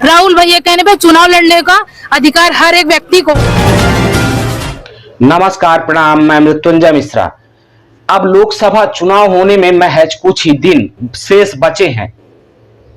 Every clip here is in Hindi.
राहुल भैया कहने पे चुनाव लड़ने का अधिकार हर एक व्यक्ति को। नमस्कार, प्रणाम। मैं मृत्युंजय मिश्रा। अब लोकसभा चुनाव होने में महज कुछ ही दिन शेष बचे हैं।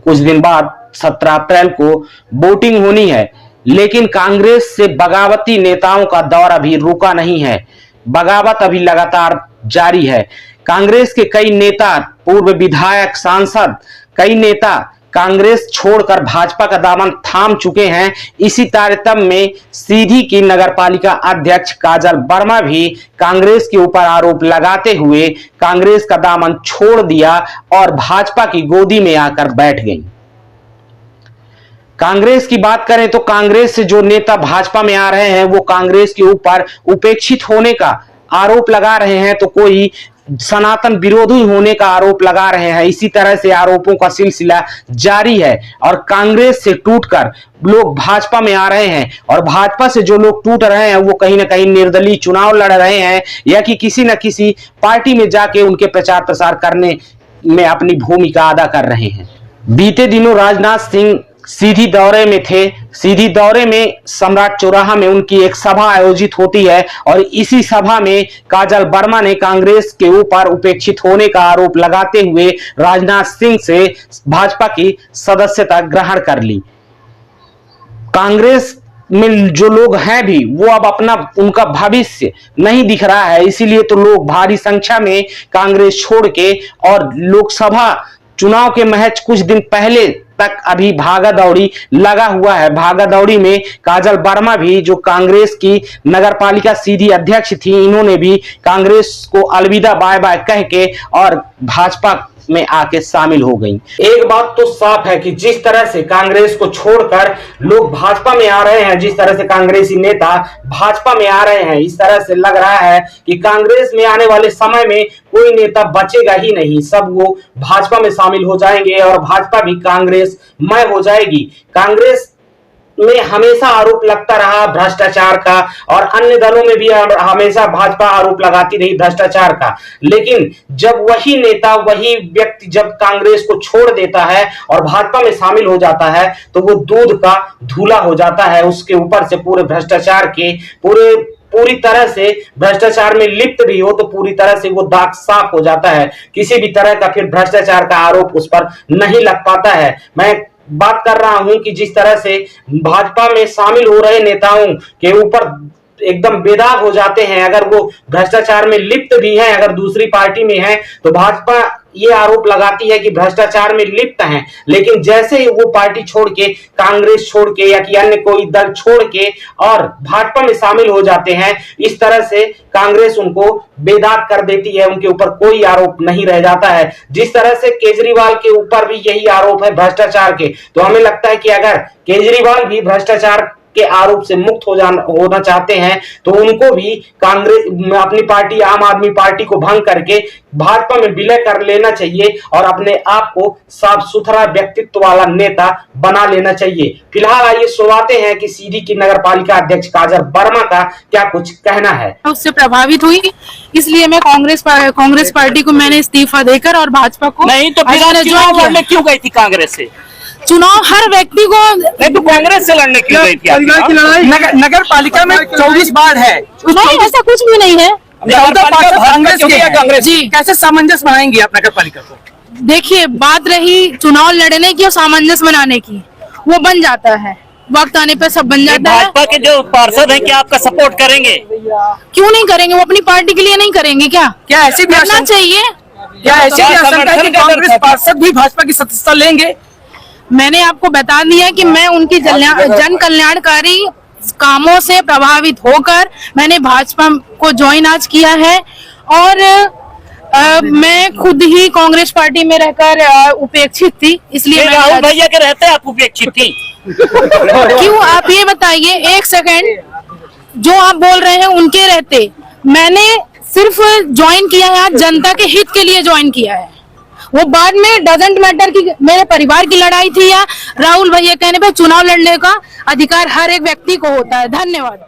कुछ दिन बाद 17 अप्रैल को वोटिंग होनी है, लेकिन कांग्रेस से बगावती नेताओं का दौर अभी रुका नहीं है। बगावत अभी लगातार जारी है। कांग्रेस के कई नेता, पूर्व विधायक, सांसद, कई नेता कांग्रेस छोड़कर भाजपा का दामन थाम चुके हैं। इसी तारतम्य में सीधी की नगरपालिका अध्यक्ष काजल वर्मा भी कांग्रेस के ऊपर आरोप लगाते हुए कांग्रेस का दामन छोड़ दिया और भाजपा की गोदी में आकर बैठ गई। कांग्रेस की बात करें तो कांग्रेस से जो नेता भाजपा में आ रहे हैं वो कांग्रेस के ऊपर उपेक्षित होने का आरोप लगा रहे हैं, तो कोई सनातन विरोधी होने का आरोप लगा रहे हैं। इसी तरह से आरोपों का सिलसिला जारी है और कांग्रेस से टूटकर लोग भाजपा में आ रहे हैं और भाजपा से जो लोग टूट रहे हैं वो कहीं ना कहीं निर्दलीय चुनाव लड़ रहे हैं या कि किसी न किसी पार्टी में जाके उनके प्रचार प्रसार करने में अपनी भूमिका अदा कर रहे हैं। बीते दिनों राजनाथ सिंह सीधी दौरे में थे। सीधी दौरे में सम्राट चौराहा में उनकी एक सभा आयोजित होती है और इसी सभा में काजल वर्मा ने कांग्रेस के ऊपर उपेक्षित होने का आरोप लगाते हुए राजनाथ सिंह से भाजपा की सदस्यता ग्रहण कर ली। कांग्रेस में जो लोग हैं भी वो अब उनका भविष्य नहीं दिख रहा है, इसीलिए तो लोग भारी संख्या में कांग्रेस छोड़ के और लोकसभा चुनाव के महज कुछ दिन पहले तक अभी भागा दौड़ी लगा हुआ है। भागा दौड़ी में काजल वर्मा भी, जो कांग्रेस की नगरपालिका सीधी अध्यक्ष थी, इन्होंने भी कांग्रेस को अलविदा बाय बाय कह के और भाजपा में आके शामिल हो गई। एक बात तो साफ है कि जिस तरह से कांग्रेस को छोड़कर लोग भाजपा में आ रहे हैं, जिस तरह से कांग्रेसी नेता भाजपा में आ रहे हैं, इस तरह से लग रहा है कि कांग्रेस में आने वाले समय में कोई नेता बचेगा ही नहीं। सब वो भाजपा में शामिल हो जाएंगे और भाजपा भी कांग्रेस मय हो जाएगी। कांग्रेस में हमेशा आरोप लगता रहा भ्रष्टाचार का और अन्य दलों में भी हमेशा भाजपा आरोप लगाती रही भ्रष्टाचार का, लेकिन जब वही नेता, वही व्यक्ति जब कांग्रेस को छोड़ देता है और भाजपा में शामिल हो जाता है तो वो दूध का धूला हो जाता है। उसके ऊपर से पूरे भ्रष्टाचार के पूरी तरह से भ्रष्टाचार में लिप्त भी हो तो पूरी तरह से वो दाग साफ हो जाता है। किसी भी तरह का फिर भ्रष्टाचार का आरोप उस पर नहीं लग पाता है। मैं बात कर रहा हूं कि जिस तरह से भाजपा में शामिल हो रहे नेताओं के ऊपर एकदम बेदाग हो जाते हैं, अगर वो भ्रष्टाचार में लिप्त भी हैं, अगर दूसरी पार्टी में हैं तो भाजपा ये आरोप लगाती है कि भ्रष्टाचार में लिप्त हैं, लेकिन जैसे ही वो पार्टी छोड़ के, कांग्रेस छोड़ के या कि अन्य कोई दल छोड़ के और भाजपा में शामिल हो जाते हैं, इस तरह से कांग्रेस उनको बेदाग कर देती है। उनके ऊपर कोई आरोप नहीं रह जाता है। जिस तरह से केजरीवाल के ऊपर भी यही आरोप है भ्रष्टाचार के, तो हमें लगता है कि अगर केजरीवाल भी भ्रष्टाचार के आरोप से मुक्त होना चाहते हैं तो उनको भी कांग्रेस अपनी पार्टी आम आदमी पार्टी को भंग करके भाजपा में विलय कर लेना चाहिए और अपने आप को साफ सुथरा व्यक्तित्व वाला नेता बना लेना चाहिए। फिलहाल आइए सुनवाते हैं कि सीधी की नगरपालिका अध्यक्ष काजल वर्मा का क्या कुछ कहना है। उससे प्रभावित हुई, इसलिए मैं कांग्रेस पार्टी को मैंने इस्तीफा देकर और भाजपा को नहीं तो फिर चुनाव लड़ने क्यों गई थी कांग्रेस से? चुनाव हर व्यक्ति को नहीं तो कांग्रेस से लड़ने क्यों गई थी? नगर पालिका में 24 वार्ड है, नहीं, ऐसा कुछ भी नहीं है। कांग्रेस जी, कैसे सामंजस्य बनाएंगे आप नगर पालिका को? देखिए, बात रही चुनाव लड़ने की और सामंजस्य बनाने की, वो बन जाता है, वक्त आने पर सब बन जाता है। भाजपा के जो पार्षद हैं क्या आपका सपोर्ट करेंगे? क्यों नहीं करेंगे? वो अपनी पार्टी के लिए नहीं करेंगे क्या? क्या ऐसी भी करना चाहिए? क्या ऐसी भी आशंका है कि कांग्रेस पार्षद भी भाजपा की सदस्यता लेंगे? मैंने आपको बता दिया कि मैं उनकी जन कल्याणकारी कामों से प्रभावित होकर मैंने भाजपा को ज्वाइन आज किया है और मैं खुद ही कांग्रेस पार्टी में रहकर उपेक्षित थी, इसलिए राहुल भैया के रहते आप उपेक्षित थी? क्यों? आप ये बताइए, एक सेकंड, जो आप बोल रहे हैं उनके रहते मैंने सिर्फ ज्वाइन किया है, जनता के हित के लिए ज्वाइन किया है। वो बाद में डजंट मैटर कि मेरे परिवार की लड़ाई थी या राहुल भैया कहने पे चुनाव लड़ने का अधिकार हर एक व्यक्ति को होता है। धन्यवाद।